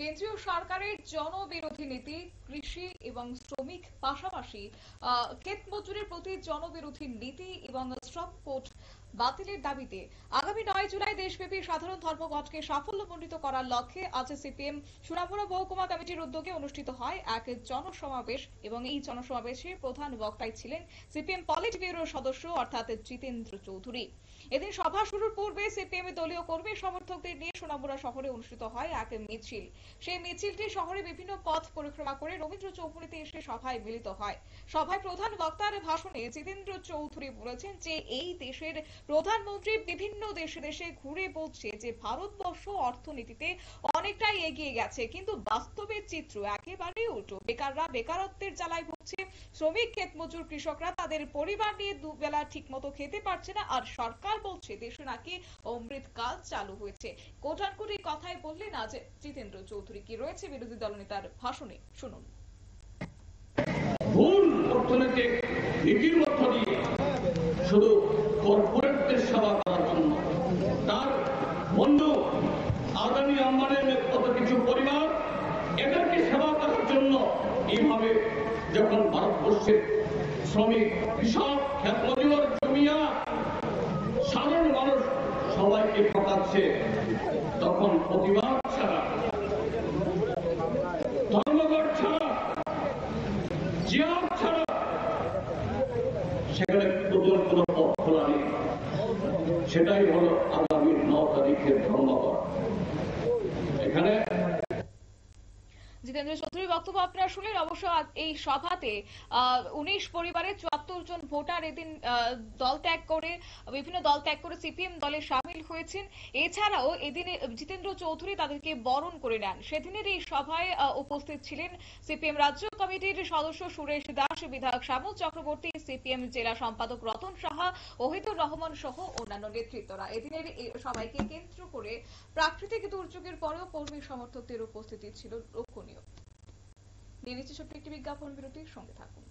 কেন্দ্রীয় সরকারের জনবিরোধী নীতি, কৃষি এবং শ্রমিক পাশাপাশি ক্ষেত মজুরের প্রতি জনবিরোধী নীতি এবং শ্রম কোড বাতিলের দাবিতে আগামী 9 জুলাই দেশব্যাপী সাধারণ ধর্মঘটকে সাফল্যমণ্ডিত করার লক্ষ্যে আজ সিপিএম সোনামুড়া মহকুমা কমিটির উদ্যোগে অনুষ্ঠিত হয় এক জনসমাবেশ এবং এই জনসমাবেশে প্রধান বক্তায় ছিলেন সিপিএম পলিট ব্যুরোর সদস্য অর্থাৎ জিতেন্দ্র চৌধুরী। এদিন সভা শুরুর পূর্বে সিপিএম দলীয় কর্মী সমর্থকদের নিয়ে সোনামুড়া শহরে অনুষ্ঠিত হয় এক মিছিল। সেই মিছিলটি শহরে বিভিন্ন পথ পরিক্রমা করে রবীন্দ্র চৌমুহনীতে এসে সভায় মিলিত হয়। সভায় প্রধান বক্তার ভাষণে জিতেন্দ্র চৌধুরী বলেছেন যে এই দেশের প্রধানমন্ত্রী বিভিন্ন দেশে দেশে ঘুরে বলছে যে ভারতবর্ষ অর্থনীতিতে অনেকটাই এগিয়ে গেছে, কিন্তু বাস্তবের চিত্র একেবারে উল্টো। বেকাররা বেকারত্বের জ্বালায় ভুগছে, শ্রমিক ক্ষেত মজুর কৃষকরা তাদের পরিবার নিয়ে দুবেলা ঠিক মতো খেতে পারছে না, আর সরকার বলছে দেশে নাকি অমৃতকাল চালু হয়েছে। কোটানকুটি কথাই বললেন আজ জিতেন্দ্র চৌধুরী। কি রয়েছে বিরোধী দলনেতার ভাষণে, শুনুন। ভুল অর্থনৈতিক নীতির মধ্য দিয়ে শুধু কর্পোরেটদের সেবা করার জন্য তার বন্ধু আদানি আম্বানির মতো কিছু পরিবার এদেরকে সেবা করার জন্য এইভাবে যখন ভারতবর্ষের শ্রমিক, কৃষক, ক্ষেত মজুর, জমিয়া, সাধারণ মানুষ সবাইকে ঠকাচ্ছে, তখন প্রতিবাদ ছাড়া, ধর্মঘট ছাড়া, জিহাদ ছাড়া সেখানে নতুন কোন পথ খোলা নেই। সেটাই হলো আগামী 9 তারিখের ধর্মঘট। এখানে জিতেন্দ্র চৌধুরীর বক্তব্য আপনারা শুনলেন। অবশ্য এই সভাতে 19 পরিবারের 74 জন ভোটার এদিন বিভিন্ন দল ত্যাগ করে সিপিএম দলে সামিল হয়েছেন। এছাড়াও এদিন জিতেন্দ্র চৌধুরী তাদেরকে বরণ করে নেন। সেদিনের এই সভায় উপস্থিত ছিলেন সিপিএম রাজ্য কমিটির সদস্য সুরেশ দাস, বিধায়ক শ্যামল চক্রবর্তী, সিপিএম জেলা সম্পাদক রতন সাহা, ওহিদুর রহমান সহ অন্যান্য নেতৃত্বরা। এদিনের সবাইকে কেন্দ্র করে প্রাকৃতিক দুর্যোগের পরেও কর্মী সমর্থকদের উপস্থিতি ছিল লক্ষণীয়। নিয়ে নিচ্ছে ছোট্ট একটি বিজ্ঞাপন বিরতির সঙ্গে থাকুন।